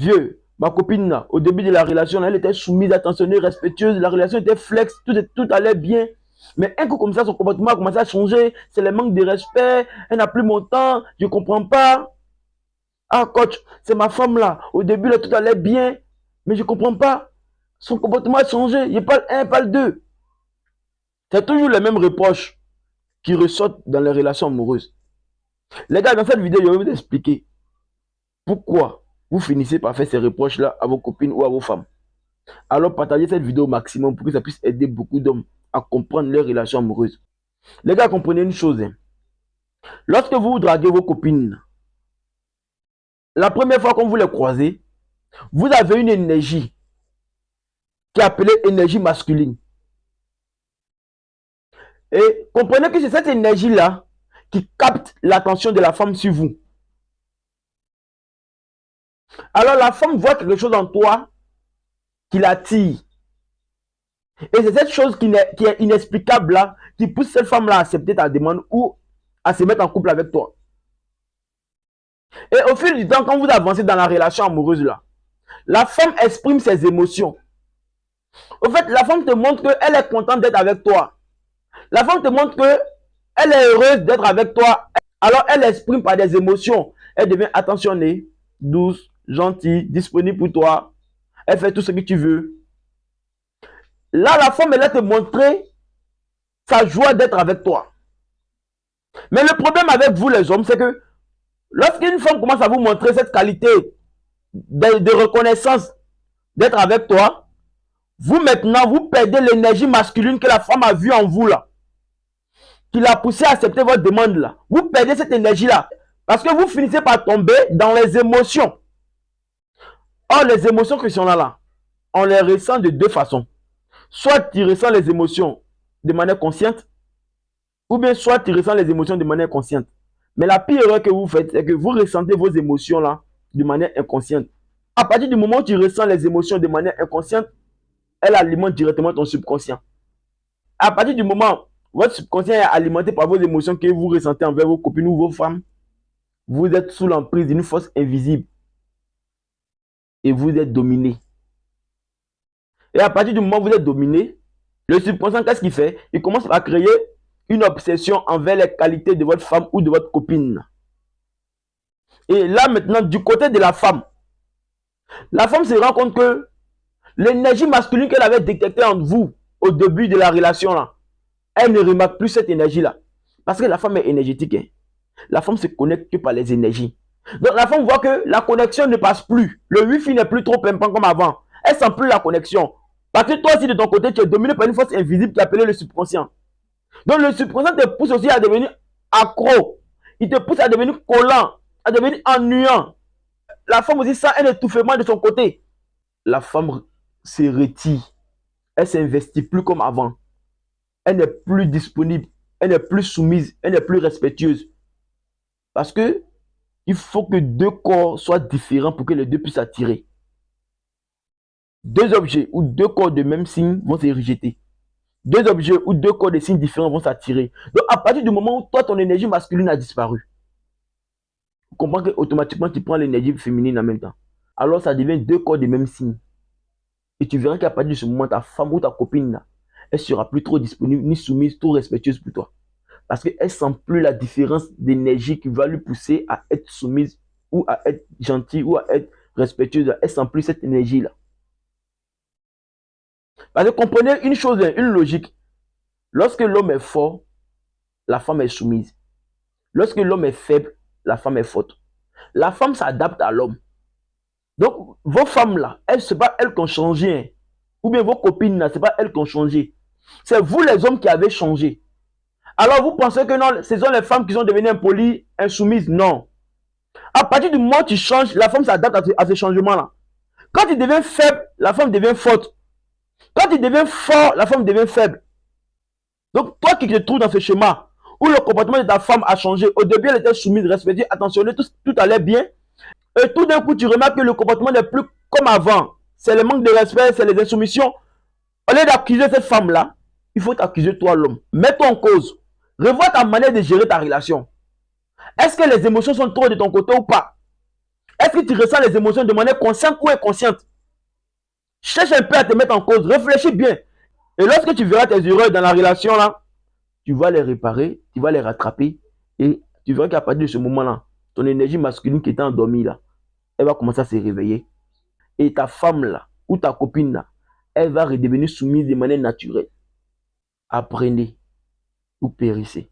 Vieux, ma copine, là, au début de la relation, là, elle était soumise, attentionnée, respectueuse. La relation était flex, tout allait bien. Mais un coup comme ça, son comportement a commencé à changer. C'est le manque de respect. Elle n'a plus mon temps. Je ne comprends pas. Ah, coach, c'est ma femme là. Au début, là, tout allait bien. Mais je ne comprends pas. Son comportement a changé. Il parle un, il parle deux. C'est toujours les mêmes reproches qui ressortent dans les relations amoureuses. Les gars, dans cette vidéo, je vais vous expliquer pourquoi vous finissez par faire ces reproches-là à vos copines ou à vos femmes. Alors partagez cette vidéo au maximum pour que ça puisse aider beaucoup d'hommes à comprendre leurs relations amoureuses. Les gars, comprenez une chose. Hein. Lorsque vous draguez vos copines, la première fois qu'on vous les croisez, vous avez une énergie qui est appelée énergie masculine. Et comprenez que c'est cette énergie-là qui capte l'attention de la femme sur vous. Alors la femme voit quelque chose en toi qui l'attire. Et c'est cette chose qui est inexplicable là, qui pousse cette femme-là à accepter ta demande ou à se mettre en couple avec toi. Et au fil du temps, quand vous avancez dans la relation amoureuse là, la femme exprime ses émotions. Au fait, la femme te montre qu'elle est contente d'être avec toi. La femme te montre qu'elle est heureuse d'être avec toi. Alors, elle exprime par des émotions. Elle devient attentionnée, douce, gentille, disponible pour toi. Elle fait tout ce que tu veux. Là, la femme, elle va te montrer sa joie d'être avec toi. Mais le problème avec vous, les hommes, c'est que lorsqu'une femme commence à vous montrer cette qualité de reconnaissance d'être avec toi, vous maintenant, vous perdez l'énergie masculine que la femme a vue en vous là, qui l'a poussé à accepter votre demande là. Vous perdez cette énergie là, parce que vous finissez par tomber dans les émotions. Or, les émotions que sont là, on les ressent de deux façons. Soit tu ressens les émotions de manière consciente, ou bien soit tu ressens les émotions de manière consciente. Mais la pire erreur que vous faites, c'est que vous ressentez vos émotions là de manière inconsciente. À partir du moment où tu ressens les émotions de manière inconsciente, elle alimente directement ton subconscient. À partir du moment où votre subconscient est alimenté par vos émotions que vous ressentez envers vos copines ou vos femmes, vous êtes sous l'emprise d'une force invisible et vous êtes dominé. Et à partir du moment où vous êtes dominé, le subconscient, qu'est-ce qu'il fait? Il commence à créer une obsession envers les qualités de votre femme ou de votre copine. Et là maintenant, du côté de la femme se rend compte que l'énergie masculine qu'elle avait détectée en vous au début de la relation, là, elle ne remarque plus cette énergie-là. Parce que la femme est énergétique. Hein. La femme se connecte que par les énergies. Donc la femme voit que la connexion ne passe plus. Le wifi n'est plus trop pimpant comme avant. Elle sent plus la connexion. Parce que toi aussi de ton côté, tu es dominé par une force invisible qui est appelée le subconscient. Donc le subconscient te pousse aussi à devenir accro. Il te pousse à devenir collant, à devenir ennuyant. La femme aussi sent un étouffement de son côté. La femme se retire. Elle ne s'investit plus comme avant. Elle n'est plus disponible. Elle n'est plus soumise. Elle n'est plus respectueuse. Parce que il faut que deux corps soient différents pour que les deux puissent attirer. Deux objets ou deux corps de même signe vont se rejeter. Deux objets ou deux corps de signes différents vont s'attirer. Donc, à partir du moment où toi, ton énergie masculine a disparu, tu comprends qu'automatiquement, tu prends l'énergie féminine en même temps. Alors, ça devient deux corps de même signe. Et tu verras qu'à partir de ce moment, ta femme ou ta copine, là, elle sera plus trop disponible, ni soumise, trop respectueuse pour toi. Parce qu'elle ne sent plus la différence d'énergie qui va lui pousser à être soumise ou à être gentille ou à être respectueuse. Elle ne sent plus cette énergie-là. Parce que comprenez une chose, une logique. Lorsque l'homme est fort, la femme est soumise. Lorsque l'homme est faible, la femme est forte. La femme s'adapte à l'homme. Donc, vos femmes là, ce n'est pas elles qui ont changé. Hein. Ou bien vos copines là, ce n'est pas elles qui ont changé. C'est vous les hommes qui avez changé. Alors vous pensez que non, ce sont les femmes qui sont devenues impolies, insoumises? Non. À partir du moment où tu changes, la femme s'adapte à ce changement-là. Quand tu deviens faible, la femme devient forte. Quand tu deviens fort, la femme devient faible. Donc toi qui te trouves dans ce schéma, où le comportement de ta femme a changé, au début elle était soumise, respectée, attentionnée, tout allait bien, et tout d'un coup tu remarques que le comportement n'est plus comme avant. C'est le manque de respect, c'est les insoumissions. Au lieu d'accuser cette femme-là, il faut t'accuser toi l'homme. Mets-toi en cause. Revois ta manière de gérer ta relation. Est-ce que les émotions sont trop de ton côté ou pas? Est-ce que tu ressens les émotions de manière consciente ou inconsciente? Cherche un peu à te mettre en cause, réfléchis bien. Et lorsque tu verras tes erreurs dans la relation là, tu vas les réparer, tu vas les rattraper et tu verras qu'à partir de ce moment-là, ton énergie masculine qui était endormie là, elle va commencer à se réveiller. Et ta femme là, ou ta copine là, elle va redevenir soumise de manière naturelle. Apprenez ou périssez.